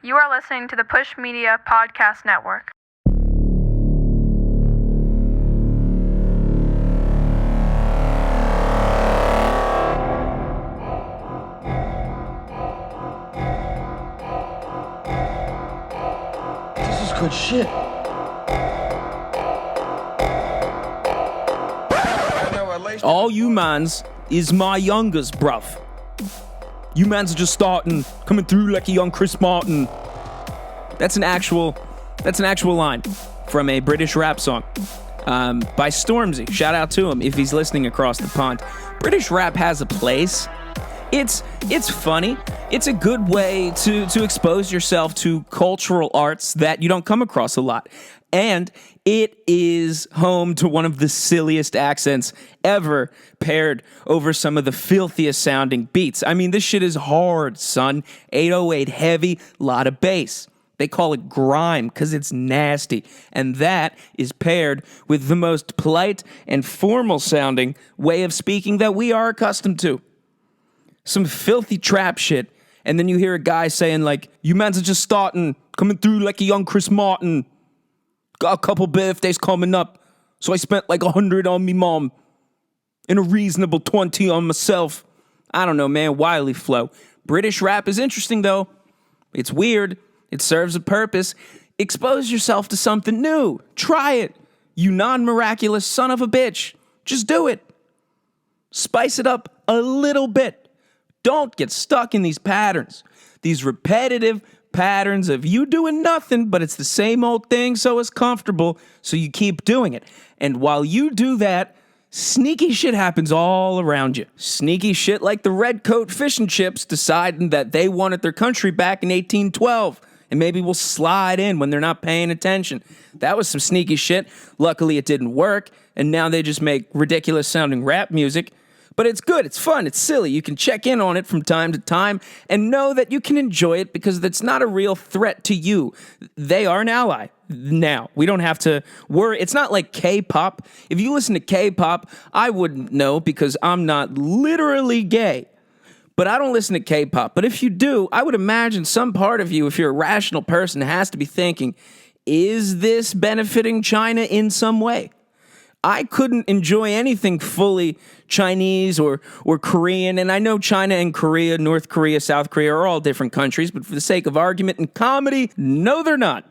You are listening to the Push Media Podcast Network. This is good shit. All you mans is my youngers, bruv. You mans are just starting, coming through like a young Chris Martin. That's an actual line from a British rap song by Stormzy. Shout out to him if he's listening across the pond. British rap has a place. It's funny. It's a good way to expose yourself to cultural arts that you don't come across a lot. And it is home to one of the silliest accents ever paired over some of the filthiest sounding beats. I mean, this shit is hard, son. 808 heavy, lot of bass. They call it grime because it's nasty. And that is paired with the most polite and formal sounding way of speaking that we are accustomed to. Some filthy trap shit. And then you hear a guy saying like, you mans are just starting, coming through like a young Chris Martin. Got a couple birthdays coming up, so I spent like 100 on me mom and a reasonable 20 on myself. I don't know, man, wily flow. British rap is interesting, though. It's weird. It serves a purpose. Expose yourself to something new. Try it. You non-miraculous son of a bitch. Just do it. Spice it up a little bit. Don't get stuck in these patterns. These repetitive patterns of you doing nothing, but it's the same old thing, so it's comfortable, so you keep doing it. And while you do that, sneaky shit happens all around you. Sneaky shit like the redcoat fish and chips deciding that they wanted their country back in 1812, and maybe we'll slide in when they're not paying attention. That was some sneaky shit. Luckily, it didn't work, and now they just make ridiculous sounding rap music. But it's good, it's fun, it's silly. You can check in on it from time to time and know that you can enjoy it because it's not a real threat to you. They are an ally. Now, we don't have to worry. It's not like K-pop. If you listen to K-pop, I wouldn't know because I'm not literally gay. But I don't listen to K-pop. But if you do, I would imagine some part of you, if you're a rational person, has to be thinking, is this benefiting China in some way? I couldn't enjoy anything fully Chinese or Korean, and I know China and Korea, North Korea, South Korea are all different countries, but for the sake of argument and comedy, no, they're not.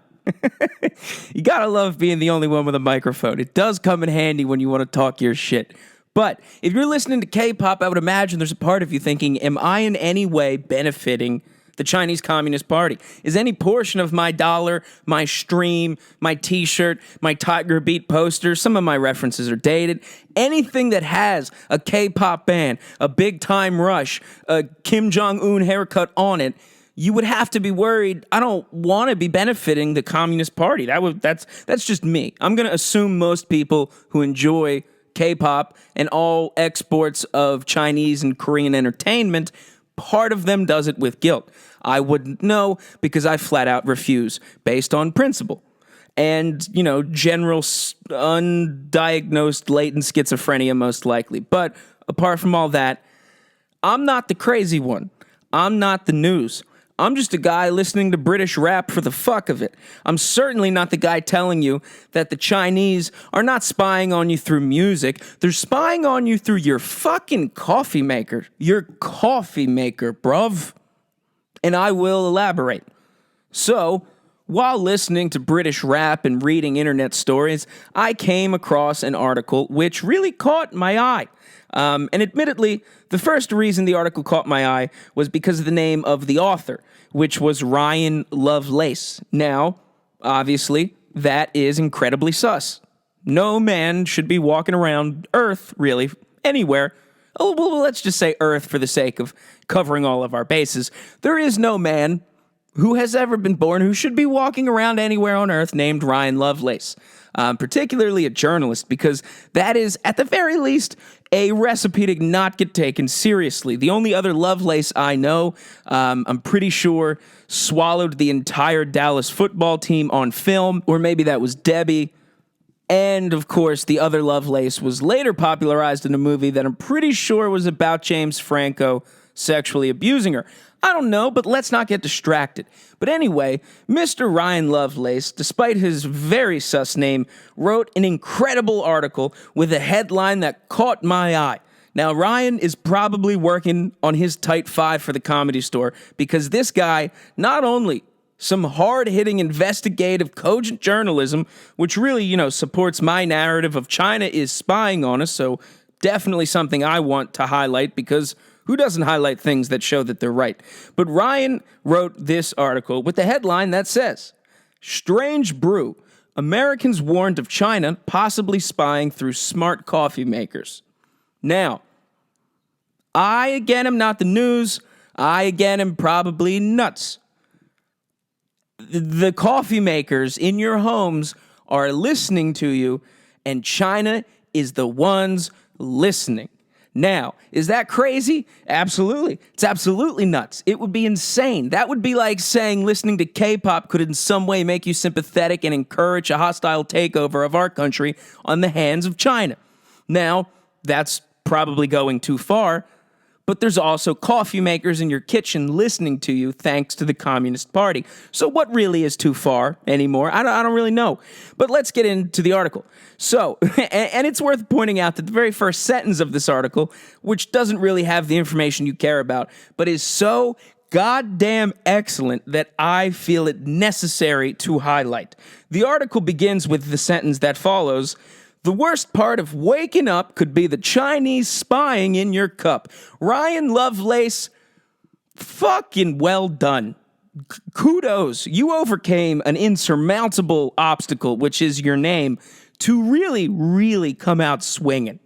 You gotta love being the only one with a microphone. It does come in handy when you want to talk your shit. But if you're listening to K-pop, I would imagine there's a part of you thinking, am I in any way benefiting the Chinese Communist Party? Is any portion of my dollar, my stream, my t-shirt, my Tiger Beat poster, some of my references are dated, anything that has a K-pop band, a Big Time Rush, a Kim Jong-un haircut on it, you would have to be worried, I don't want to be benefiting the Communist Party. That's just me. I'm going to assume most people who enjoy K-pop and all exports of Chinese and Korean entertainment, part of them does it with guilt. I wouldn't know because I flat out refuse based on principle. And, general undiagnosed latent schizophrenia most likely. But apart from all that, I'm not the crazy one. I'm not the news. I'm just a guy listening to British rap for the fuck of it. I'm certainly not the guy telling you that the Chinese are not spying on you through music. They're spying on you through your fucking coffee maker. Your coffee maker, bruv. And I will elaborate. So, while listening to British rap and reading internet stories, I came across an article which really caught my eye. And admittedly, the first reason the article caught my eye was because of the name of the author, which was Ryan Lovelace. Now, obviously, that is incredibly sus. No man should be walking around Earth, really, anywhere. Oh, well, let's just say Earth for the sake of covering all of our bases. There is no man who has ever been born who should be walking around anywhere on Earth named Ryan Lovelace. Particularly a journalist, because that is, at the very least, a recipe to not get taken seriously. The only other Lovelace I know, I'm pretty sure, swallowed the entire Dallas football team on film, or maybe that was Debbie. And, of course, the other Lovelace was later popularized in a movie that I'm pretty sure was about James Franco sexually abusing her. I don't know, but let's not get distracted. But anyway, Mr. Ryan Lovelace, despite his very sus name, wrote an incredible article with a headline that caught my eye. Now, Ryan is probably working on his tight five for the Comedy Store because this guy, not only some hard-hitting investigative cogent journalism, which really, supports my narrative of China is spying on us, so definitely something I want to highlight because who doesn't highlight things that show that they're right? But Ryan wrote this article with the headline that says, "Strange Brew, Americans warned of China possibly spying through smart coffee makers." Now, I again am not the news. I again am probably nuts. The coffee makers in your homes are listening to you, and China is the ones listening. Now, is that crazy? Absolutely. It's absolutely nuts. It would be insane. That would be like saying listening to K-pop could in some way make you sympathetic and encourage a hostile takeover of our country on the hands of China. Now, that's probably going too far, but there's also coffee makers in your kitchen listening to you thanks to the Communist Party. So what really is too far anymore? I don't really know. But let's get into the article. So, and it's worth pointing out that the very first sentence of this article, which doesn't really have the information you care about, but is so goddamn excellent that I feel it necessary to highlight. The article begins with the sentence that follows, "The worst part of waking up could be the Chinese spying in your cup." Ryan Lovelace, fucking well done. Kudos. You overcame an insurmountable obstacle, which is your name, to really, really come out swinging.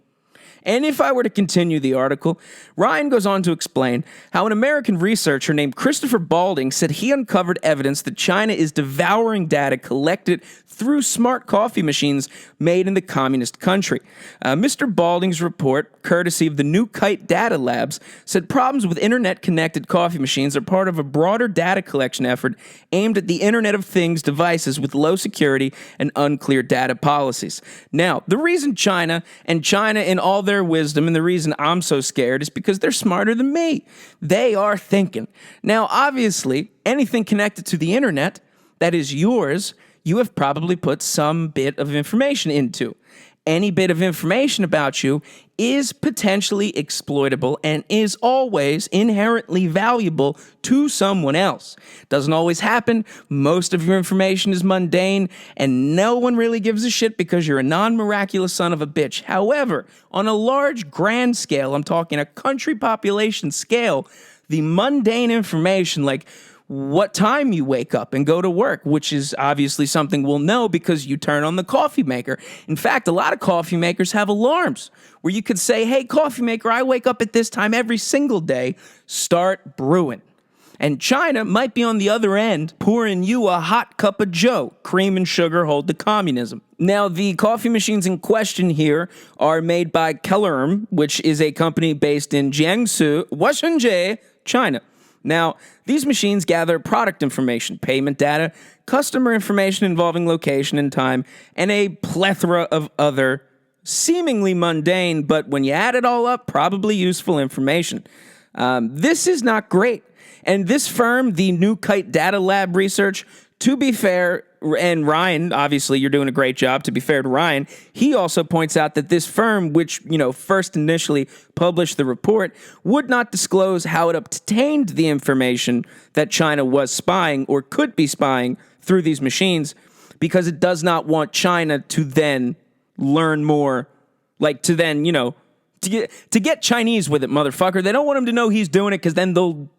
And if I were to continue the article, Ryan goes on to explain how an American researcher named Christopher Balding said he uncovered evidence that China is devouring data collected through smart coffee machines made in the communist country. Mr. Balding's report, courtesy of the New Kite Data Labs, said problems with internet-connected coffee machines are part of a broader data collection effort aimed at the Internet of Things devices with low security and unclear data policies. Now, the reason China in all their wisdom, and the reason I'm so scared is because they're smarter than me. They are thinking. Now, obviously, anything connected to the internet that is yours, you have probably put some bit of information into. Any bit of information about you is potentially exploitable and is always inherently valuable to someone else. Doesn't always happen. Most of your information is mundane, and no one really gives a shit because you're a non-miraculous son of a bitch. However, on a large, grand scale, I'm talking a country population scale, the mundane information like what time you wake up and go to work, which is obviously something we'll know because you turn on the coffee maker. In fact, a lot of coffee makers have alarms where you could say, "Hey, coffee maker, I wake up at this time every single day. Start brewing." And China might be on the other end pouring you a hot cup of joe. Cream and sugar hold the communism. Now, the coffee machines in question here are made by Coyle, which is a company based in Jiangsu, Huaxinjie, China. Now, these machines gather product information, payment data, customer information involving location and time, and a plethora of other seemingly mundane, but when you add it all up, probably useful information. This is not great. And this firm, the New Kite Data Lab Research, to be fair, and Ryan, obviously you're doing a great job, to be fair to Ryan, he also points out that this firm, which, first initially published the report, would not disclose how it obtained the information that China was spying or could be spying through these machines because it does not want China to then learn more, to get Chinese with it, motherfucker. They don't want him to know he's doing it because then they'll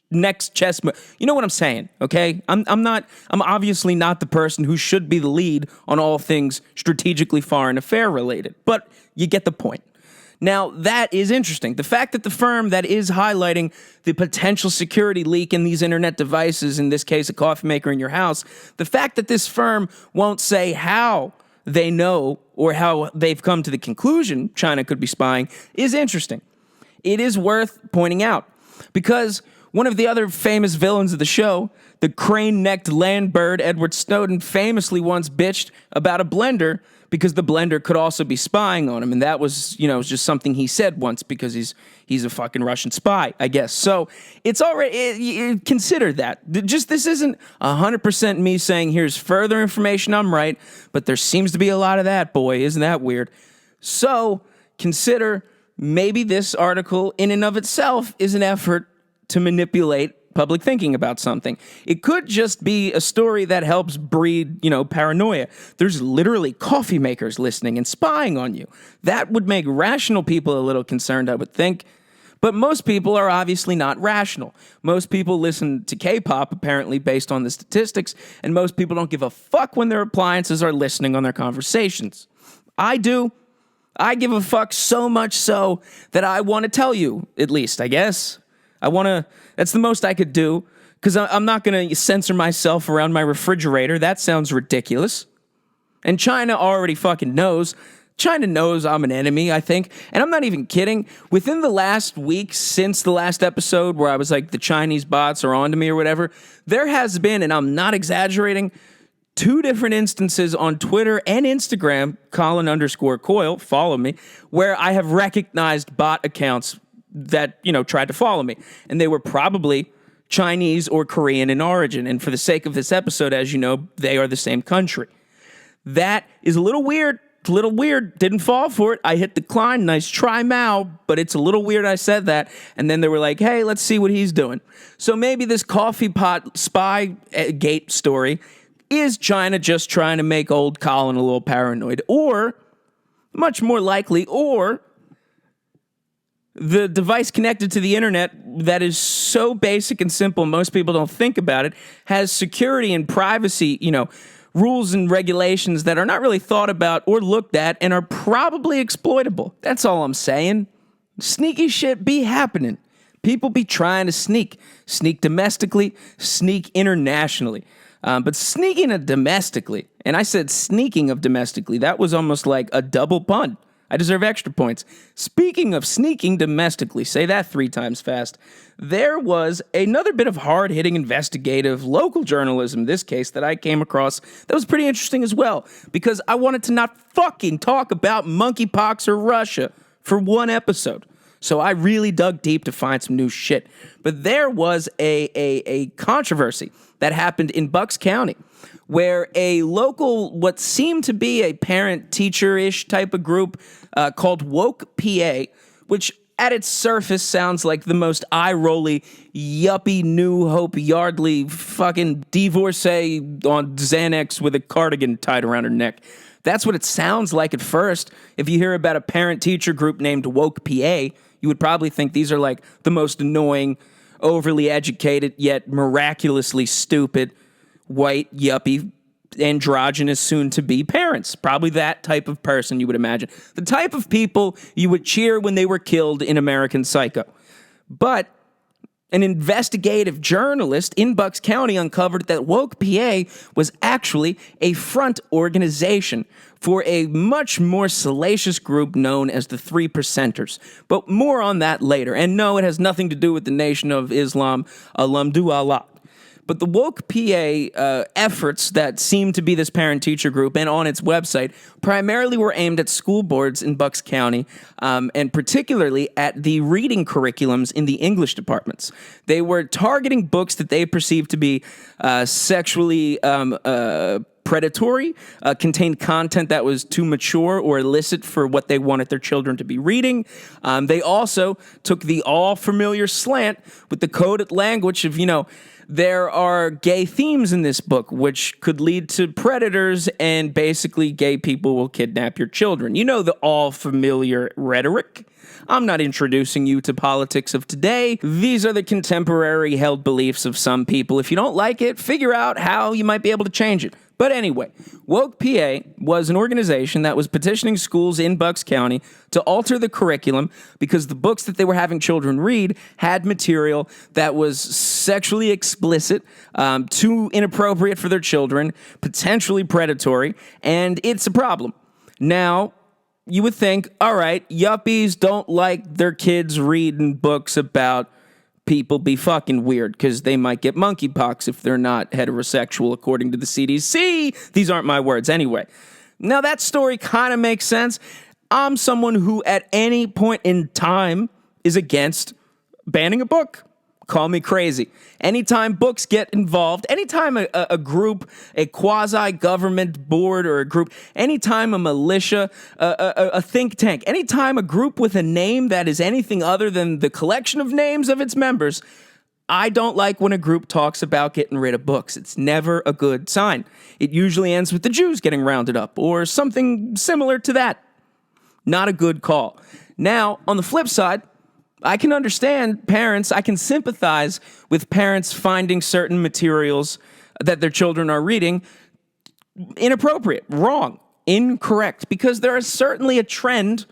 next chess move. You know what I'm saying, okay? I'm obviously not the person who should be the lead on all things strategically foreign affair related, but you get the point. Now, that is interesting. The fact that the firm that is highlighting the potential security leak in these internet devices, in this case, a coffee maker in your house, the fact that this firm won't say how they know or how they've come to the conclusion China could be spying is interesting. It is worth pointing out because one of the other famous villains of the show, the crane-necked land bird Edward Snowden famously once bitched about a blender because the blender could also be spying on him. And that was, just something he said once because he's a fucking Russian spy, I guess. So it's already, consider that. This isn't 100% me saying here's further information I'm right, but there seems to be a lot of that, boy. Isn't that weird? So consider maybe this article in and of itself is an effort to manipulate public thinking about something. It could just be a story that helps breed, paranoia. There's literally coffee makers listening and spying on you. That would make rational people a little concerned, I would think. But most people are obviously not rational. Most people listen to K-pop, apparently, based on the statistics, and most people don't give a fuck when their appliances are listening on their conversations. I do. I give a fuck so much so that I want to tell you, at least, I guess. That's the most I could do, because I'm not going to censor myself around my refrigerator. That sounds ridiculous. And China already fucking knows. China knows I'm an enemy, I think. And I'm not even kidding. Within the last week, since the last episode where I was like, the Chinese bots are onto me or whatever, there has been, and I'm not exaggerating, 2 different instances on Twitter and Instagram, Colin_Coyle, follow me, where I have recognized bot accounts that, tried to follow me. And they were probably Chinese or Korean in origin. And for the sake of this episode, as you know, they are the same country. That is a little weird. It's a little weird. Didn't fall for it. I hit decline. Nice try, Mao. But it's a little weird I said that. And then they were like, hey, let's see what he's doing. So maybe this coffee pot spy gate story is China just trying to make old Colin a little paranoid. Or, much more likely, the device connected to the internet that is so basic and simple, most people don't think about it, has security and privacy, rules and regulations that are not really thought about or looked at and are probably exploitable. That's all I'm saying. Sneaky shit be happening. People be trying to sneak domestically, sneak internationally. But sneaking of domestically, and I said sneaking of domestically, that was almost like a double pun. I deserve extra points. Speaking of sneaking domestically, say that 3 times fast, there was another bit of hard-hitting investigative local journalism, in this case, that I came across that was pretty interesting as well, because I wanted to not fucking talk about monkeypox or Russia for one episode. So I really dug deep to find some new shit. But there was a controversy that happened in Bucks County, where a local, what seemed to be a parent-teacher-ish type of group called Woke PA, which at its surface sounds like the most eye-rolly, yuppie, New Hope Yardley fucking divorcee on Xanax with a cardigan tied around her neck. That's what it sounds like at first. If you hear about a parent-teacher group named Woke PA, you would probably think these are like the most annoying, overly educated, yet miraculously stupid, white, yuppie, androgynous, soon-to-be parents. Probably that type of person you would imagine. The type of people you would cheer when they were killed in American Psycho. But an investigative journalist in Bucks County uncovered that Woke PA was actually a front organization for a much more salacious group known as the 3 Percenters. But more on that later. And no, it has nothing to do with the Nation of Islam, Alhamdulillah. But the Woke PA efforts that seem to be this parent-teacher group and on its website primarily were aimed at school boards in Bucks County, and particularly at the reading curriculums in the English departments. They were targeting books that they perceived to be sexually predatory, contained content that was too mature or illicit for what they wanted their children to be reading. They also took the all-familiar slant with the coded language of, there are gay themes in this book, which could lead to predators, and basically gay people will kidnap your children. You know the all-familiar rhetoric. I'm not introducing you to politics of today. These are the contemporary held beliefs of some people. If you don't like it, figure out how you might be able to change it. But anyway, Woke PA was an organization that was petitioning schools in Bucks County to alter the curriculum because the books that they were having children read had material that was sexually explicit, too inappropriate for their children, potentially predatory, and it's a problem. Now, you would think, all right, yuppies don't like their kids reading books about people be fucking weird because they might get monkeypox if they're not heterosexual, according to the CDC. These aren't my words anyway. Now, that story kind of makes sense. I'm someone who at any point in time is against banning a book. Call me crazy. Anytime books get involved, anytime a group, a quasi-government board or a group, anytime a militia, a think tank, anytime a group with a name that is anything other than the collection of names of its members, I don't like when a group talks about getting rid of books. It's never a good sign. It usually ends with the Jews getting rounded up or something similar to that. Not a good call. Now, on the flip side, I can understand parents, I can sympathize with parents finding certain materials that their children are reading inappropriate, wrong, incorrect, because there is certainly a trend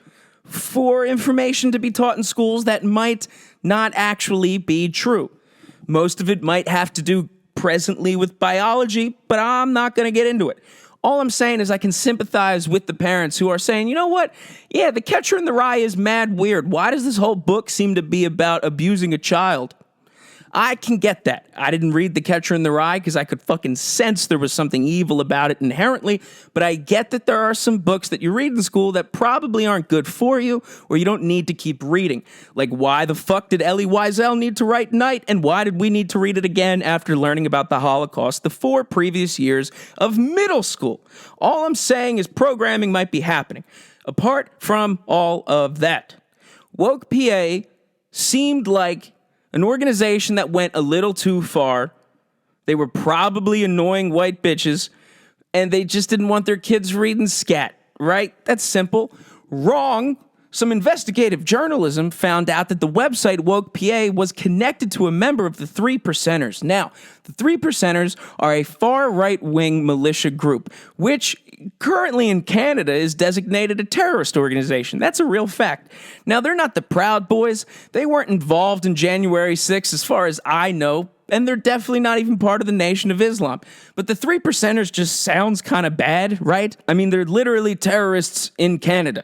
for information to be taught in schools that might not actually be true. Most of it might have to do presently with biology, but I'm not going to get into it. All I'm saying is I can sympathize with the parents who are saying, you know what? Yeah, The Catcher in the Rye is mad weird. Why does this whole book seem to be about abusing a child? I can get that. I didn't read The Catcher in the Rye because I could fucking sense there was something evil about it inherently, but I get that there are some books that you read in school that probably aren't good for you or you don't need to keep reading. Like, why the fuck did Elie Wiesel need to write Night, and why did we need to read it again after learning about the Holocaust the 4 previous years of middle school? All I'm saying is programming might be happening. Apart from all of that, Woke PA seemed like an organization that went a little too far. They were probably annoying white bitches, and they just didn't want their kids reading scat, right? That's simple. Wrong. Some investigative journalism found out that the website Woke PA was connected to a member of the Three Percenters. Now, the Three Percenters are a far right-wing militia group, which currently in Canada is designated a terrorist organization. That's a real fact. Now, they're not the Proud Boys. They weren't involved in January 6th as far as I know, and they're definitely not even part of the Nation of Islam. But the Three Percenters just sounds kind of bad, right? I mean, they're literally terrorists in Canada.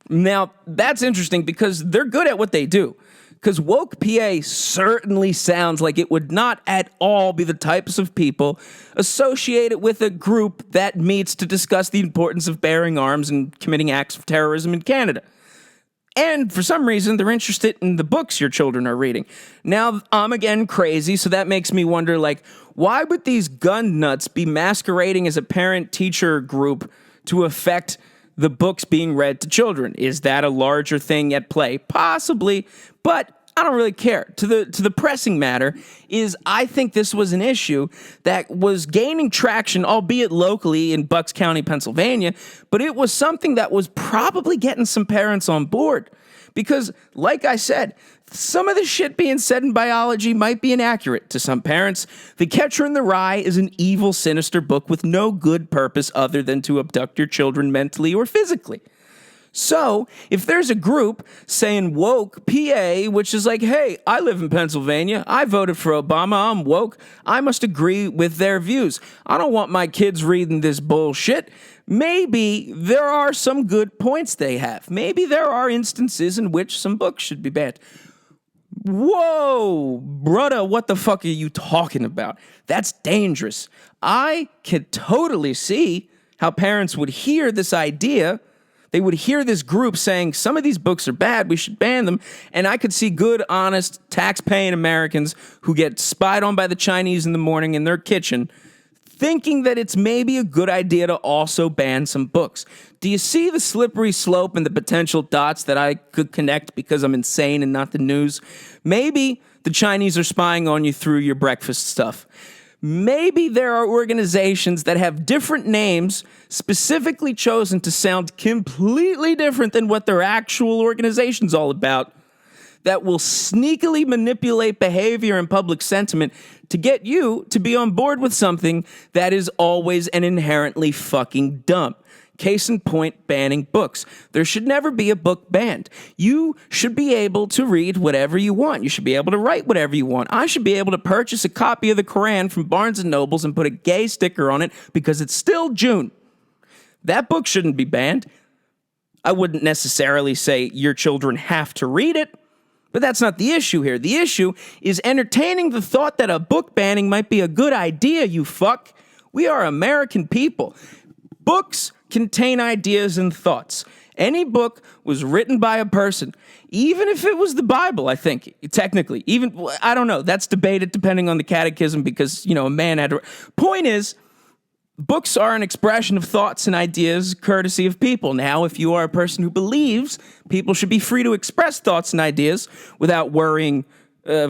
Now, that's interesting because they're good at what they do. Because Woke PA certainly sounds like it would not at all be the types of people associated with a group that meets to discuss the importance of bearing arms and committing acts of terrorism in Canada. And for some reason, they're interested in the books your children are reading. Now, I'm again crazy, so that makes me wonder, like, why would these gun nuts be masquerading as a parent-teacher group to affect the books being read to children? Is that a larger thing at play? Possibly, but I don't really care. To the pressing matter is I think this was an issue that was gaining traction, albeit locally in Bucks County, Pennsylvania, but it was something that was probably getting some parents on board. Because, like I said, some of the shit being said in biology might be inaccurate to some parents. The Catcher in the Rye is an evil, sinister book with no good purpose other than to abduct your children mentally or physically. So, if there's a group saying Woke PA, which is like, hey, I live in Pennsylvania, I voted for Obama, I'm woke, I must agree with their views. I don't want my kids reading this bullshit. Maybe there are some good points they have. Maybe there are instances in which some books should be banned. Whoa, brother, what the fuck are you talking about? That's dangerous. I could totally see how parents would hear this idea. They would hear this group saying, some of these books are bad, we should ban them. And I could see good, honest, tax-paying Americans who get spied on by the Chinese in the morning in their kitchen thinking that it's maybe a good idea to also ban some books. Do you see the slippery slope and the potential dots that I could connect because I'm insane and not the news? Maybe the Chinese are spying on you through your breakfast stuff. Maybe there are organizations that have different names specifically chosen to sound completely different than what their actual organization's all about that will sneakily manipulate behavior and public sentiment to get you to be on board with something that is always and inherently fucking dumb. Case in point, banning books. There should never be a book banned. You should be able to read whatever you want. You should be able to write whatever you want. I should be able to purchase a copy of the Quran from Barnes & Nobles and put a gay sticker on it because it's still June. That book shouldn't be banned. I wouldn't necessarily say your children have to read it, But that's not the issue here. The issue is entertaining the thought that a book banning might be a good idea, you fuck. We are American people. Books contain ideas and thoughts. Any book was written by a person, even if it was the Bible, I think, technically. Even, I don't know, that's debated depending on the catechism because, a man had to... Point is, books are an expression of thoughts and ideas courtesy of people. Now, if you are a person who believes people should be free to express thoughts and ideas without worrying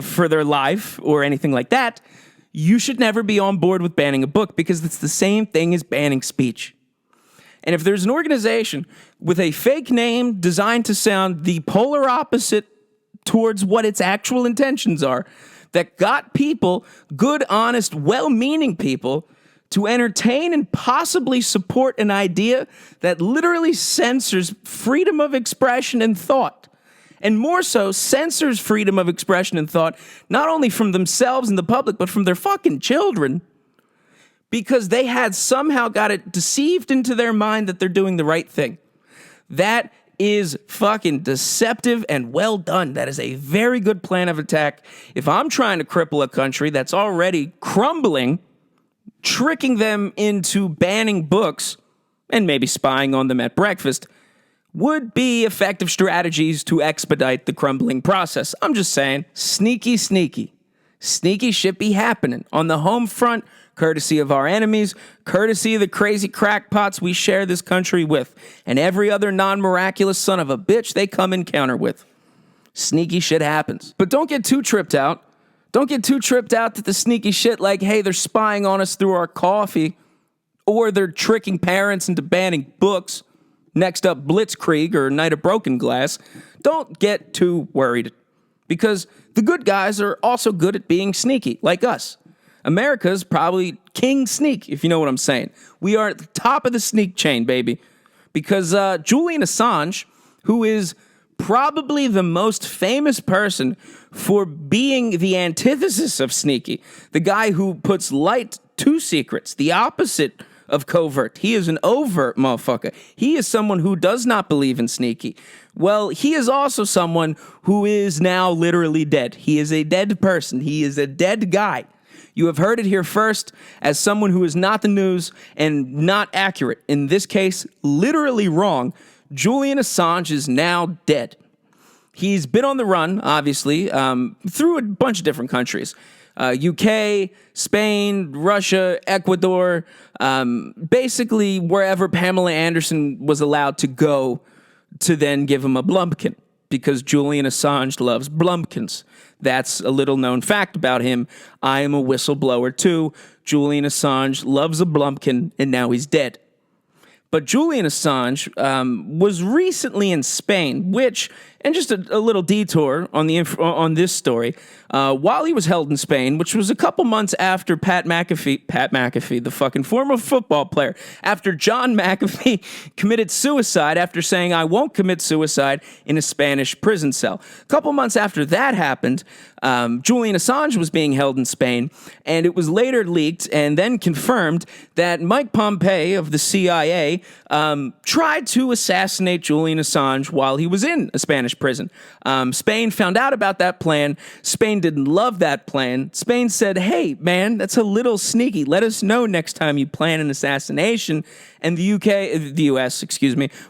for their life or anything like that, you should never be on board with banning a book because it's the same thing as banning speech. And if there's an organization with a fake name designed to sound the polar opposite towards what its actual intentions are, that got people, good, honest, well-meaning people, to entertain and possibly support an idea that literally censors freedom of expression and thought, and more so censors freedom of expression and thought, not only from themselves and the public, but from their fucking children, because they had somehow got it deceived into their mind that they're doing the right thing. That is fucking deceptive and well done. That is a very good plan of attack. If I'm trying to cripple a country that's already crumbling, tricking them into banning books and maybe spying on them at breakfast would be effective strategies to expedite the crumbling process. I'm just saying, sneaky shit be happening on the home front, courtesy of our enemies, courtesy of the crazy crackpots we share this country with, and every other non-miraculous son of a bitch they come encounter with. Sneaky shit happens. But don't get too tripped out. Don't get too tripped out that the sneaky shit like, hey, they're spying on us through our coffee, or they're tricking parents into banning books. Next up, Blitzkrieg or Night of Broken Glass. Don't get too worried, because the good guys are also good at being sneaky, like us. America's probably king sneak, if you know what I'm saying. We are at the top of the sneak chain, baby. Because Julian Assange, who is probably the most famous person for being the antithesis of sneaky, the guy who puts light to secrets, the opposite of covert. He is an overt motherfucker. He is someone who does not believe in sneaky. Well, he is also someone who is now literally dead. He is a dead person. He is a dead guy. You have heard it here first as someone who is not the news and not accurate. In this case, literally wrong. Julian Assange is now dead. He's been on the run, obviously, through a bunch of different countries. UK, Spain, Russia, Ecuador, basically wherever Pamela Anderson was allowed to go to then give him a blumpkin, because Julian Assange loves blumpkins. That's a little known fact about him. I am a whistleblower too. Julian Assange loves a blumpkin, and now he's dead. But Julian Assange was recently in Spain, which, and just a little detour on this story, while he was held in Spain, which was a couple months after Pat McAfee, the fucking former football player, after John McAfee committed suicide after saying, "I won't commit suicide," in a Spanish prison cell. A couple months after that happened, Julian Assange was being held in Spain, and it was later leaked and then confirmed that Mike Pompeo of the CIA tried to assassinate Julian Assange while he was in a Spanish prison. Spain found out about that plan. Spain didn't love that plan. Spain said, "Hey, man, that's a little sneaky. Let us know next time you plan an assassination." And the US,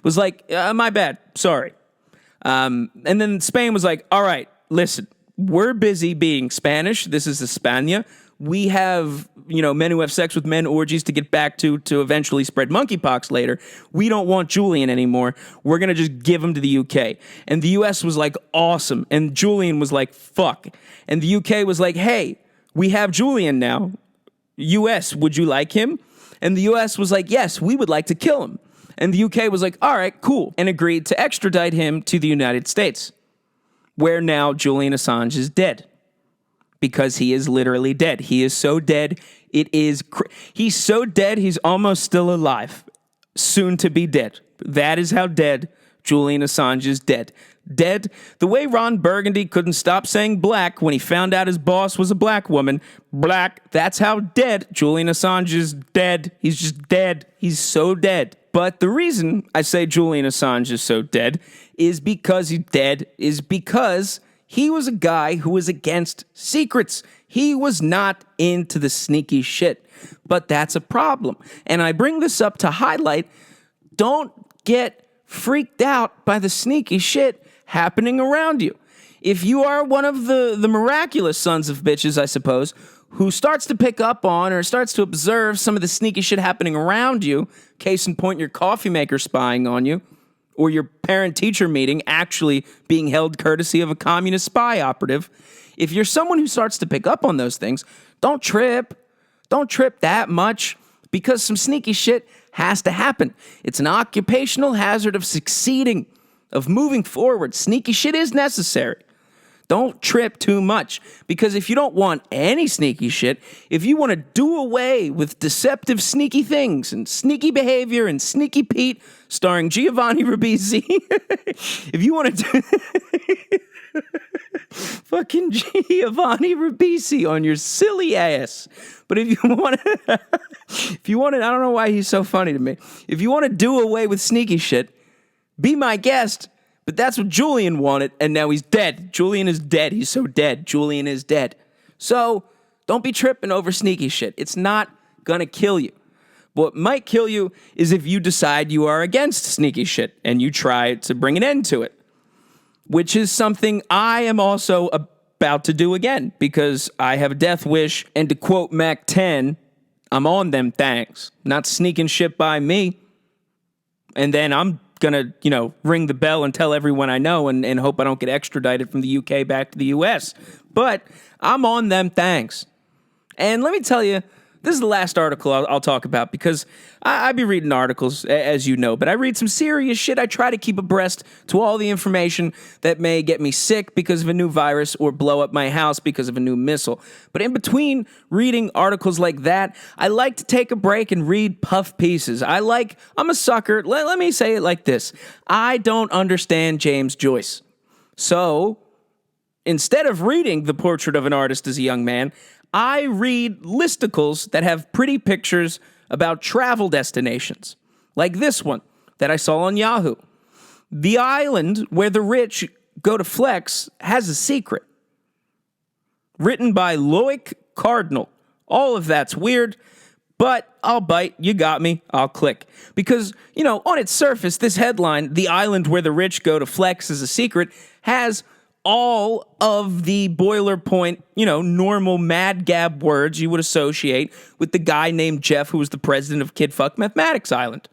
was like, "My bad, sorry." And then Spain was like, "All right, listen, we're busy being Spanish. This is España. We have, men who have sex with men orgies to get back to eventually spread monkeypox later. We don't want Julian anymore. We're going to just give him to the UK." And the US was like, "Awesome." And Julian was like, "Fuck." And the UK was like, "Hey, we have Julian now. US, would you like him?" And the US was like, "Yes, we would like to kill him." And the UK was like, "All right, cool." And agreed to extradite him to the United States, where now Julian Assange is dead. Because he is literally dead. He is so dead, he's so dead, he's almost still alive. Soon to be dead. That is how dead Julian Assange is dead. Dead the way Ron Burgundy couldn't stop saying black when he found out his boss was a black woman. Black, that's how dead Julian Assange is dead. He's just dead. He's so dead. But the reason I say Julian Assange is so dead is because he's dead, is because He was a guy who was against secrets. He was not into the sneaky shit. But that's a problem. And I bring this up to highlight, don't get freaked out by the sneaky shit happening around you. If you are one of the miraculous sons of bitches, I suppose, who starts to pick up on or starts to observe some of the sneaky shit happening around you, case in point, your coffee maker spying on you, or your parent-teacher meeting actually being held courtesy of a communist spy operative, if you're someone who starts to pick up on those things, don't trip. Don't trip that much, because some sneaky shit has to happen. It's an occupational hazard of succeeding, of moving forward. Sneaky shit is necessary. Don't trip too much, because if you don't want any sneaky shit, if you want to do away with deceptive sneaky things and sneaky behavior and Sneaky Pete starring Giovanni Ribisi, if you want to do fucking Giovanni Ribisi on your silly ass. But if you want to, I don't know why he's so funny to me. If you want to do away with sneaky shit, be my guest. But that's what Julian wanted, and now he's dead. Julian is dead. He's so dead. Julian is dead. So don't be tripping over sneaky shit. It's not gonna kill you. What might kill you is if you decide you are against sneaky shit and you try to bring an end to it, which is something I am also about to do again, because I have a death wish, and to quote Mac 10, I'm on them thangs. Not sneaking shit by me. And then I'm gonna, ring the bell and tell everyone I know and hope I don't get extradited from the UK back to the US. But I'm on them thangs. And let me tell you, this is the last article I'll talk about, because I be reading articles, as you know, but I read some serious shit. I try to keep abreast to all the information that may get me sick because of a new virus or blow up my house because of a new missile. But in between reading articles like that, I like to take a break and read puff pieces. I'm a sucker. Let me say it like this. I don't understand James Joyce. So instead of reading The Portrait of an Artist as a Young Man, I read listicles that have pretty pictures about travel destinations, like this one that I saw on Yahoo. The island where the rich go to flex has a secret. Written by Loic Cardinal. All of that's weird, but I'll bite. You got me. I'll click. Because, on its surface, this headline, The Island Where the Rich Go to Flex is a Secret, has all of the boilerplate, normal mad gab words you would associate with the guy named Jeff who was the president of Kid Fuck Mathematics Island.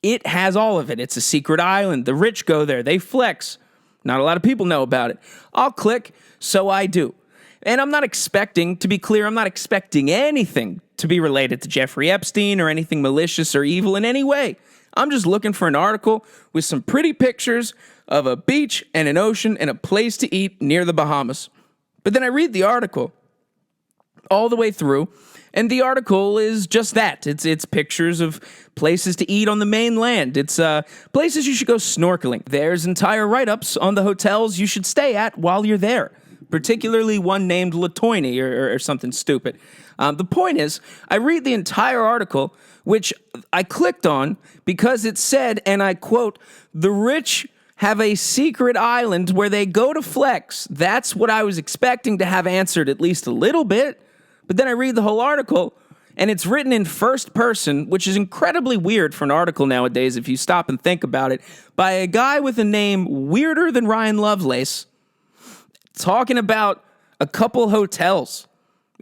It has all of it. It's a secret island. The rich go there. They flex. Not a lot of people know about it. I'll click, so I do. And I'm not expecting, to be clear, I'm not expecting anything to be related to Jeffrey Epstein or anything malicious or evil in any way. I'm just looking for an article with some pretty pictures of a beach and an ocean and a place to eat near the Bahamas. But then I read the article all the way through, and the article is just that. It's pictures of places to eat on the mainland. It's places you should go snorkeling. There's entire write-ups on the hotels you should stay at while you're there, particularly one named Latoyne or something stupid. The point is, I read the entire article, which I clicked on because it said, and I quote, "The rich have a secret island where they go to flex." That's what I was expecting to have answered at least a little bit. But then I read the whole article, and it's written in first person, which is incredibly weird for an article nowadays if you stop and think about it, by a guy with a name weirder than Ryan Lovelace, talking about a couple hotels.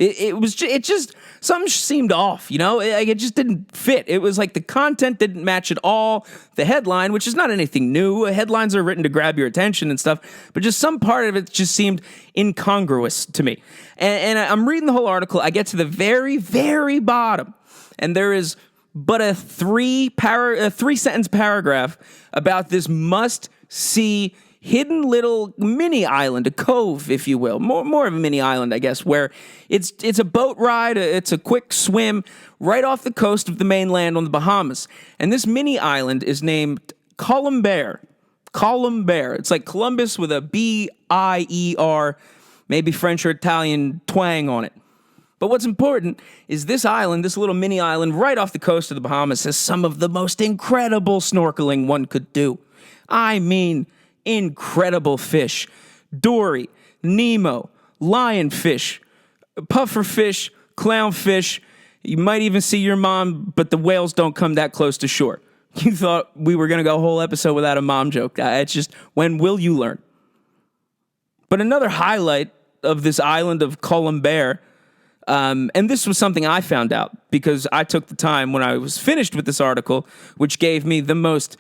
It just something seemed off, it just didn't fit. It was like the content didn't match at all. The headline, which is not anything new, headlines are written to grab your attention and stuff, but just some part of it just seemed incongruous to me. And I'm reading the whole article. I get to the very, very bottom, and there is but a three-sentence paragraph about this must-see hidden little mini island, a cove, if you will, more of a mini island, I guess, where it's a boat ride, it's a quick swim right off the coast of the mainland on the Bahamas. And this mini island is named Colombier. It's like Columbus with a B-I-E-R, maybe French or Italian twang on it. But what's important is this island, this little mini island right off the coast of the Bahamas, has some of the most incredible snorkeling one could do. I mean, incredible fish Dory, Nemo, lionfish, pufferfish, clownfish. You might even see your mom, but the whales don't come that close to shore. You thought we were going to go a whole episode without a mom joke. It's just, when will you learn? But another highlight of this island of Colin, and this was something I found out because I took the time when I was finished with this article, which gave me the most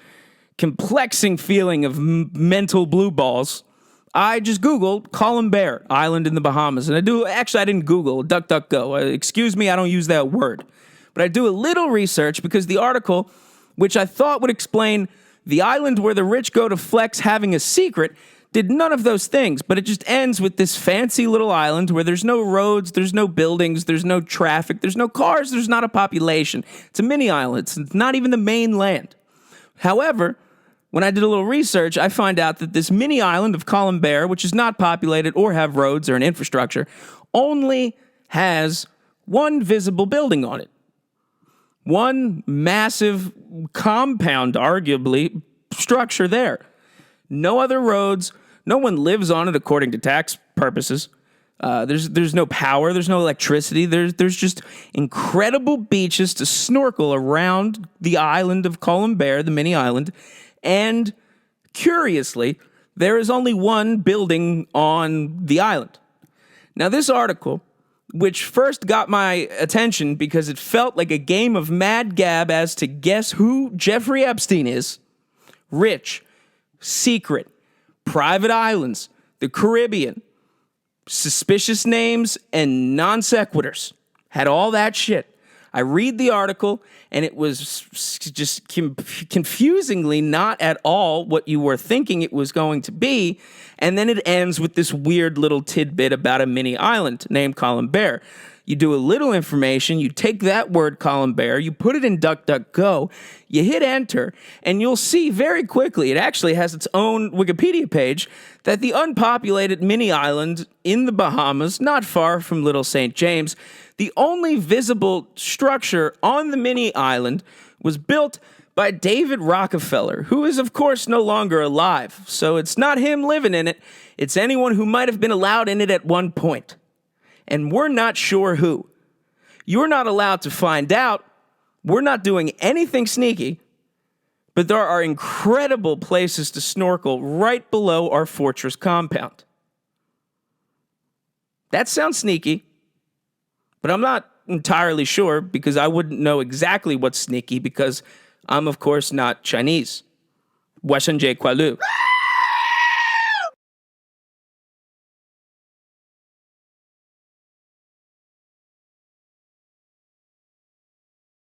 complexing feeling of mental blue balls. I just Googled Colin Island in the Bahamas. And I didn't Google, DuckDuckGo. Excuse me, I don't use that word. But I do a little research because the article, which I thought would explain the island where the rich go to flex having a secret, did none of those things. But it just ends with this fancy little island where there's no roads, there's no buildings, there's no traffic, there's no cars, there's not a population. It's a mini island. It's not even the main land. However, when I did a little research, I find out that this mini island of Colin, which is not populated or have roads or an infrastructure, only has one visible building on it. One massive compound, arguably, structure there. No other roads. No one lives on it according to tax purposes. There's no power. There's no electricity. There's just incredible beaches to snorkel around the island of Colin, the mini island. And curiously, there is only one building on the island. Now, this article, which first got my attention because it felt like a game of Mad Gab as to guess who Jeffrey Epstein is, rich, secret, private islands, the Caribbean, suspicious names, and non sequiturs, had all that shit. I read the article, and it was just confusingly not at all what you were thinking it was going to be, and then it ends with this weird little tidbit about a mini island named Colin. You do a little information, you take that word Colin, you put it in DuckDuckGo, you hit enter, and you'll see very quickly, it actually has its own Wikipedia page, that the unpopulated mini island in the Bahamas, not far from Little St. James, the only visible structure on the mini island was built by David Rockefeller, who is, of course, no longer alive. So it's not him living in it. It's anyone who might have been allowed in it at one point. And we're not sure who. You're not allowed to find out. We're not doing anything sneaky. But there are incredible places to snorkel right below our fortress compound. That sounds sneaky. But I'm not entirely sure because I wouldn't know exactly what's sneaky because I'm, of course, not Chinese. 我是Coyle.